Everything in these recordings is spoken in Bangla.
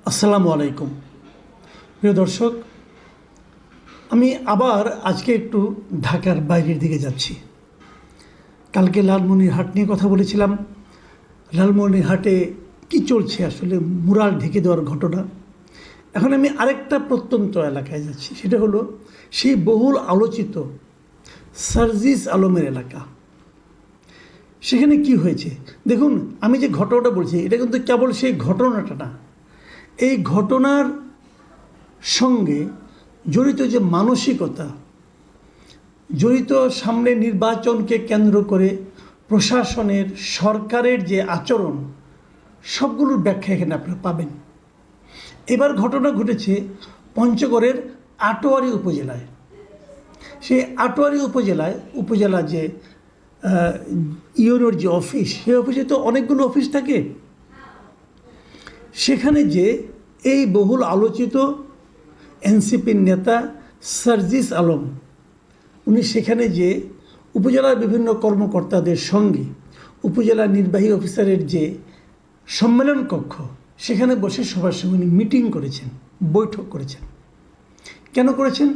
আসসালামু আলাইকুম প্রিয় দর্শক, আমি আবার আজকে একটু ঢাকার বাইরের দিকে যাচ্ছি। কালকে লালমনিরহাট নিয়ে কথা বলেছিলাম। লালমনিরহাটে কি চলছে আসলে, মুরাল ঢেকে দেওয়ার ঘটনা। এখন আমি আরেকটা প্রত্যন্ত এলাকায় যাচ্ছি, সেটা হলো সেই বহুল আলোচিত সার্জিস আলমের এলাকা। সেখানে কি হয়েছে দেখুন। আমি যে ঘটনাটা বলছি এটা কিন্তু কেবল সেই ঘটনাটা না, এই ঘটনার সঙ্গে জড়িত যে মানসিকতা, জড়িত সামনে নির্বাচনকে কেন্দ্র করে প্রশাসনের, সরকারের যে আচরণ, সবগুলোর ব্যাখ্যা এখানে আপনারা পাবেন। এবার ঘটনা ঘটেছে পঞ্চগড়ের আটোয়ারী উপজেলায়। সেই আটোয়ারী উপজেলা যে ইউনোর যে অফিস, সেই অফিসে তো অনেকগুলো অফিস থাকে। সেখানে যে এই বহুল আলোচিত এনসিপির নেতা সার্জিস আলম, উনি সেখানে যে উপজেলার বিভিন্ন কর্মকর্তাদের সঙ্গে উপজেলা নির্বাহী অফিসারের যে সম্মেলন কক্ষ, সেখানে বসে সবার সঙ্গে উনি মিটিং করেছেন, বৈঠক করেছেন। কেন করেছেন?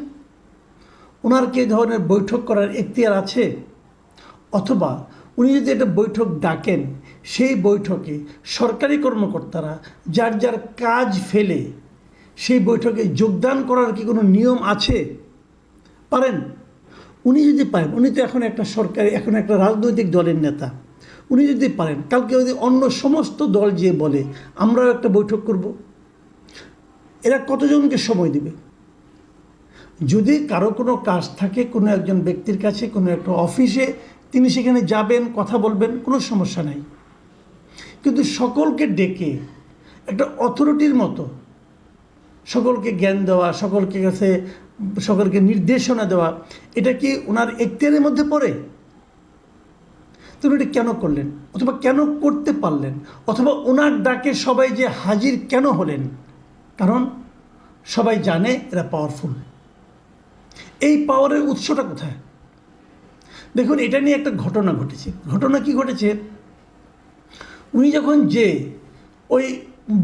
ওনার কি ধরনের বৈঠক করার এখতিয়ার আছে? অথবা উনি যদি একটা বৈঠক ডাকেন, সেই বৈঠকে সরকারি কর্মকর্তারা যার যার কাজ ফেলে সেই বৈঠকে যোগদান করার কি কোনো নিয়ম আছে? পারেন? উনি যদি পারেন, উনি তো এখন একটা রাজনৈতিক দলের নেতা, উনি যদি পারেন, কালকে যদি অন্য সমস্ত দল যে বলে আমরাও একটা বৈঠক করব, এরা কতজনকে সময় দিবে? যদি কারো কোনো কাজ থাকে কোনো একজন ব্যক্তির কাছে, কোনো একটা অফিসে, তিনি সেখানে যাবেন, কথা বলবেন, কোনো সমস্যা নাই। কিন্তু সকলকে ডেকে একটা অথরিটির মতো সকলকে জ্ঞান দেওয়া, সকলকে নির্দেশনা দেওয়া, এটা কি ওনার এখতিয়ারের মধ্যে পড়ে? তুমি এটা কেন করলেন, অথবা কেন করতে পারলেন, অথবা ওনার ডাকে সবাই যে হাজির কেন হলেন? কারণ সবাই জানে এরা পাওয়ারফুল। এই পাওয়ারের উৎসটা কোথায়? দেখুন, এটা নিয়ে একটা ঘটনা ঘটেছে। ঘটনা কি ঘটেছে? উনি যখন ওই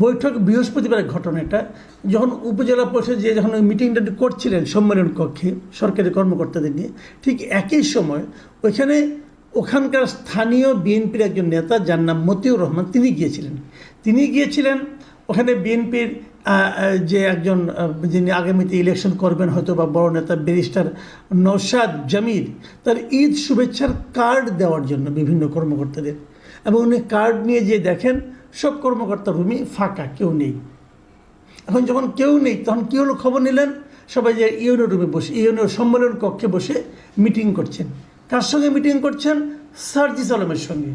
বৈঠক, বৃহস্পতিবারের ঘটনাটা, যখন উপজেলা পরিষদ যখন ওই মিটিংটা করছিলেন সম্মেলন কক্ষে সরকারি কর্মকর্তাদের নিয়ে, ঠিক একই সময় ওখানকার স্থানীয় বিএনপির একজন নেতা, যার নাম মতিউর রহমান, তিনি গিয়েছিলেন ওখানে বিএনপির যে একজন, যিনি আগামীতে ইলেকশন করবেন হয়তো বা বড় নেতা, ব্যারিস্টার নওশাদ জামির, তার ঈদ শুভেচ্ছার কার্ড দেওয়ার জন্য বিভিন্ন কর্মকর্তাদের। এবং উনি কার্ড নিয়ে দেখেন সব কর্মকর্তার রুমই ফাঁকা, কেউ নেই। এখন যখন কেউ নেই, তখন কী হলো, খবর নিলেন সবাই যে ইউনো রুমে বসে, ইউনোর সম্মেলন কক্ষে বসে মিটিং করছেন। কার সঙ্গে মিটিং করছেন? সার্জিস আলমের সঙ্গে।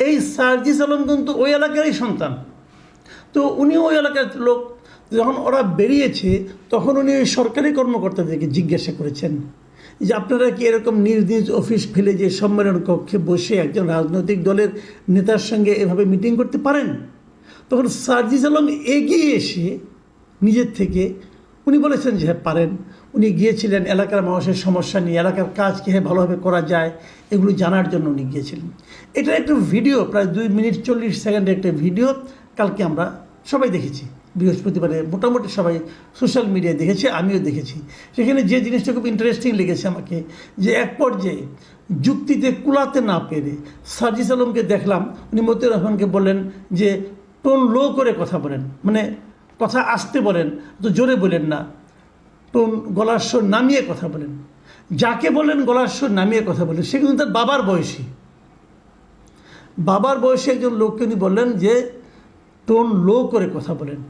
এই সার্জিস আলম কিন্তু ওই এলাকারই সন্তান, তো উনি ওই এলাকার লোক। যখন ওরা বেরিয়েছে, তখন উনি ওই সরকারি কর্মকর্তাদেরকে জিজ্ঞাসা করেছেন যে আপনারা কি এরকম নিজ নিজ অফিস ফেলে যে সম্মেলন কক্ষে বসে একজন রাজনৈতিক দলের নেতার সঙ্গে এভাবে মিটিং করতে পারেন? তখন সার্জিস আলম এগিয়ে এসে নিজের থেকে উনি বলেছেন যে হ্যাঁ পারেন। উনি গিয়েছিলেন এলাকার মানুষের সমস্যা নিয়ে, এলাকার কাজ কীভাবে ভালোভাবে করা যায় এগুলো জানার জন্য উনি গিয়েছিলেন। এটা একটা ভিডিও, প্রায় 2 মিনিট 40 সেকেন্ডের একটা ভিডিও, কালকে আমরা সবাই দেখেছি। বৃহস্পতিবারে মোটামুটি সবাই সোশ্যাল মিডিয়ায় দেখেছে, আমিও দেখেছি। সেখানে যে জিনিসটা খুব ইন্টারেস্টিং লেগেছে আমাকে, যে এক পর্যায়ে যুক্তিতে কুলাতে না পেরে সার্জিস আলমকে দেখলাম, উনি মতিউর রহমানকে বললেন যে টোন লো করে কথা বলেন, মানে কথা আসতে বলেন, তো জোরে বলেন না, টোন গলার স্বর নামিয়ে কথা বলেন। যাকে বলেন গলার স্বর নামিয়ে কথা বলেন, সে কিন্তু তার বাবার বয়সী একজন লোককে উনি বললেন যে টোন লো করে কথা বলেন।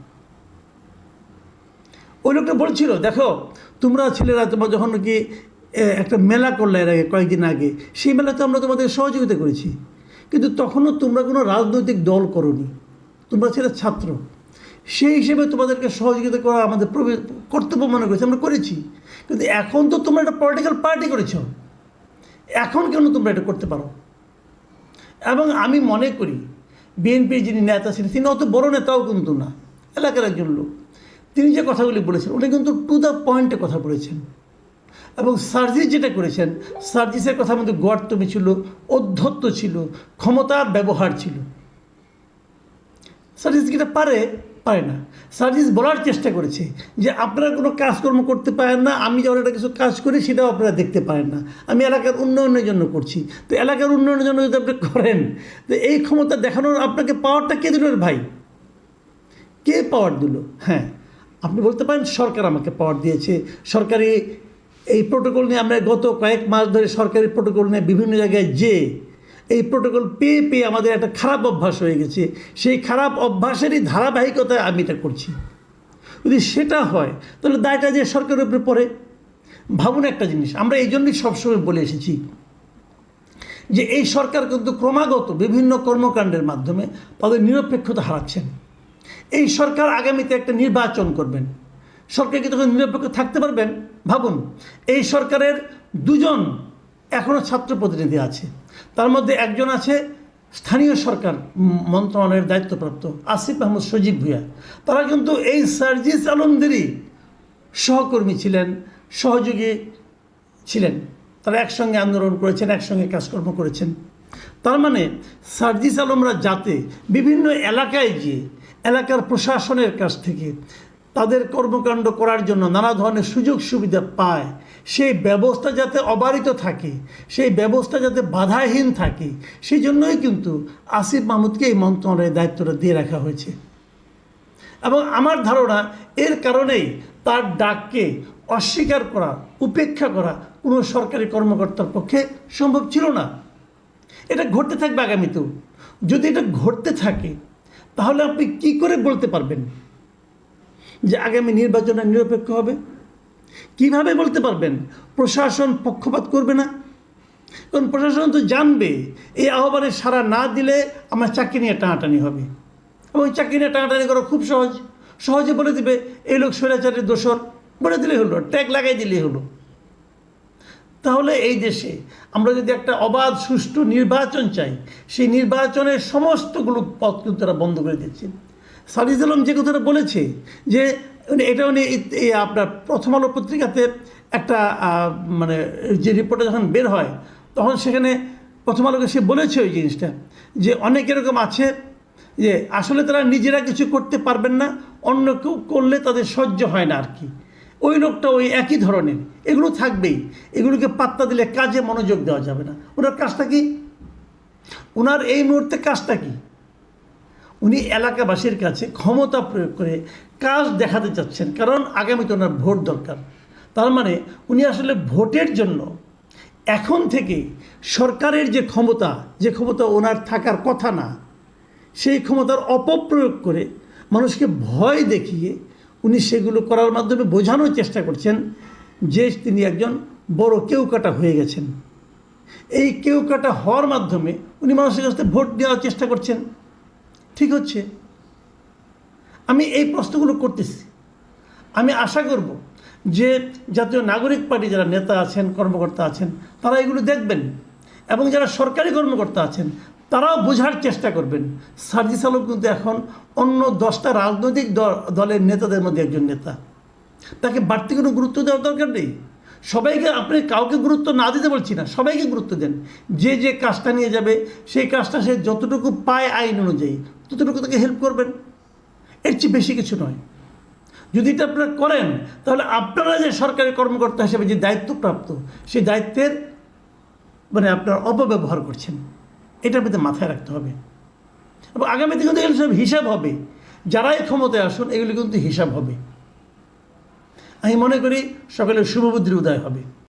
ওই লোকটা বলছিল, দেখো তোমরা ছেলেরা, তোমরা যখন কি একটা মেলা করলে এর আগে, কয়েকদিন আগে, সেই মেলাতে আমরা তোমাদের সহযোগিতা করেছি, কিন্তু তখনও তোমরা কোনো রাজনৈতিক দল করোনি, তোমরা ছেলে ছাত্র। সেই হিসেবে তোমাদেরকে সহযোগিতা করা আমাদের কর্তব্য মনে করেছি, আমরা করেছি। কিন্তু এখন তো তোমরা একটা পলিটিক্যাল পার্টি করেছ, এখন কেন তোমরা এটা করতে পারো? এবং আমি মনে করি বিএনপির যিনি নেতা ছিলেন, তিনি অত বড় নেতাও কিন্তু না, এলাকার একজন লোক। তিনি যে কথাগুলি বলেছেন, উনি কিন্তু টু দ্য পয়েন্টে কথা বলেছেন। এবং সার্জিস যেটা করেছেন, সার্জিসের কথার মধ্যে গর্তমি ছিল, অধ্যত্ব ছিল, ক্ষমতার ব্যবহার ছিল। সার্জিস কি এটা পারে? পারে না। সার্জিস বলার চেষ্টা করেছে যে আপনারা কোনো কাজকর্ম করতে পারেন না, আমি যখন একটা কিছু কাজ করি সেটাও আপনারা দেখতে পারেন না, আমি এলাকার উন্নয়নের জন্য করছি। তো এলাকার উন্নয়নের জন্য যদি আপনি করেন, তো এই ক্ষমতা দেখানোর আপনাকে পাওয়ারটা কে দিল ভাই? কে পাওয়ার দিল? হ্যাঁ, আপনি বলতে পারেন সরকার আমাকে পাওয়ার দিয়েছে। সরকারি এই প্রোটোকল নিয়ে আমরা গত কয়েক মাস ধরে সরকারি প্রোটোকল নিয়ে বিভিন্ন জায়গায় এই প্রোটোকল পেয়ে পেয়ে আমাদের একটা খারাপ অভ্যাস হয়ে গেছে। সেই খারাপ অভ্যাসেরই ধারাবাহিকতায় আমি এটা করছি। যদি সেটা হয় তাহলে দায়টা যে সরকারের উপরে পড়ে। ভাবুন একটা জিনিস, আমরা এই জন্যই সবসময় বলে এসেছি যে এই সরকার কিন্তু ক্রমাগত বিভিন্ন কর্মকাণ্ডের মাধ্যমে তাদের নিরপেক্ষতা হারাচ্ছেন। এই সরকার আগামীতে একটা নির্বাচন করবেন, সরকার কি তখন নিরপেক্ষ থাকতে পারবেন? ভাবুন, এই সরকারের দুজন এখনও ছাত্র প্রতিনিধি আছে, তার মধ্যে একজন আছে স্থানীয় সরকার মন্ত্রণালয়ের দায়িত্বপ্রাপ্ত আসিফ মাহমুদ সজীব ভূঁইয়া। তারা কিন্তু এই সার্জিস আলমদেরই সহকর্মী ছিলেন, সহযোগী ছিলেন। তারা একসঙ্গে আন্দোলন করেছেন, একসঙ্গে কাজকর্ম করেছেন। তার মানে সার্জিস আলমরা যাতে বিভিন্ন এলাকায় গিয়ে এলাকার প্রশাসনের কাছ থেকে তাদের কর্মকাণ্ড করার জন্য নানা ধরনের সুযোগ সুবিধা পায়, সেই ব্যবস্থা যাতে অবারিত থাকে, সেই ব্যবস্থা যাতে বাধাহীন থাকে, সেই জন্যই কিন্তু আসিফ মাহমুদকে এই মন্ত্রণালয়ের দায়িত্বটা দিয়ে রাখা হয়েছে। এবং আমার ধারণা এর কারণেই তার ডাককে অস্বীকার করা, উপেক্ষা করা কোনো সরকারি কর্মকর্তার পক্ষে সম্ভব ছিল না। এটা ঘটতে থাকবে আগামীতেও। যদি এটা ঘটতে থাকে তাহলে আপনি কি করে বলতে পারবেন যে আগামী নির্বাচনে নিরপেক্ষ হবে? কিভাবে বলতে পারবেন প্রশাসন পক্ষপাত করবে না? কারণ প্রশাসন তো জানবে এই আহ্বানে সাড়া না দিলে আমার চাকরি নিয়ে টানাটানি হবে, এবং চাকরি নিয়ে টানাটানি করা খুব সহজে বলে দিবে এই লোক স্বৈরাচারের দোষর, বলে দিলেই হলো, ট্যাগ লাগাই দিলেই হলো। তাহলে এই দেশে আমরা যদি একটা অবাধ সুষ্ঠু নির্বাচন চাই, সেই নির্বাচনের সমস্তগুলো পথ কিন্তু তারা বন্ধ করে দিচ্ছে। সার্জিস আলম যে কথাটা বলেছে যে এটা উনি আপনার প্রথম আলো পত্রিকাতে একটা মানে যে রিপোর্টে যখন বের হয় তখন সেখানে প্রথম আলোকে সে বলেছে ওই জিনিসটা, যে অনেক এরকম আছে যে আসলে তারা নিজেরা কিছু করতে পারবেন না, অন্য কেউ করলে তাদের সহ্য হয় না আর কি। ওই লোকটা ওই একই ধরনের, এগুলো থাকবেই, এগুলোকে পাত্তা দিলে কাজে মনোযোগ দেওয়া যাবে না। ওনার কাজটা কি? ওনার এই মুহূর্তে কাজটা কি? উনি এলাকাবাসীর কাছে ক্ষমতা প্রয়োগ করে কাজ দেখাতে চাচ্ছেন, কারণ আগামীতে ওনার ভোট দরকার। তার মানে উনি আসলে ভোটের জন্য এখন থেকে সরকারের যে ক্ষমতা ওনার থাকার কথা না, সেই ক্ষমতার অপপ্রয়োগ করে মানুষকে ভয় দেখিয়ে উনি সেগুলো করার মাধ্যমে বোঝানোর চেষ্টা করছেন যে তিনি একজন বড় কেউকাটা হয়ে গেছেন। এই কেউকাটা হওয়ার মাধ্যমে উনি মানুষের কাছে ভোট দেওয়ার চেষ্টা করছেন। ঠিক হচ্ছে? আমি এই প্রশ্নগুলো করতেছি। আমি আশা করব যে জাতীয় নাগরিক পার্টি যারা নেতা আছেন, কর্মকর্তা আছেন, তারা এগুলো দেখবেন, এবং যারা সরকারি কর্মকর্তা আছেন তারাও বোঝার চেষ্টা করবেন সার্জিস আলম কিন্তু এখন অন্য 10টা রাজনৈতিক দলের নেতাদের মধ্যে একজন নেতা। তাকে বাড়তি কোনো গুরুত্ব দেওয়ার দরকার নেই। সবাইকে, আপনি কাউকে গুরুত্ব না দিতে বলছি না, সবাইকে গুরুত্ব দেন। যে কাজটা নিয়ে যাবে সেই কাজটা সে যতটুকু পায় আইন অনুযায়ী ততটুকু তাকে হেল্প করবেন, এর চেয়ে বেশি কিছু নয়। যদি এটা আপনারা করেন তাহলে আপনারা যে সরকারি কর্মকর্তা হিসেবে যে দায়িত্বপ্রাপ্ত, সেই দায়িত্বের মানে আপনারা অপব্যবহার করছেন, এটার মধ্যে মাথায় রাখতে হবে। এবং আগামীতে কিন্তু এগুলো সব হিসাব হবে, যারাই ক্ষমতায় আসুন এগুলি কিন্তু হিসাব হবে। আমি মনে করি সকলের শুভবুদ্ধির উদয় হবে।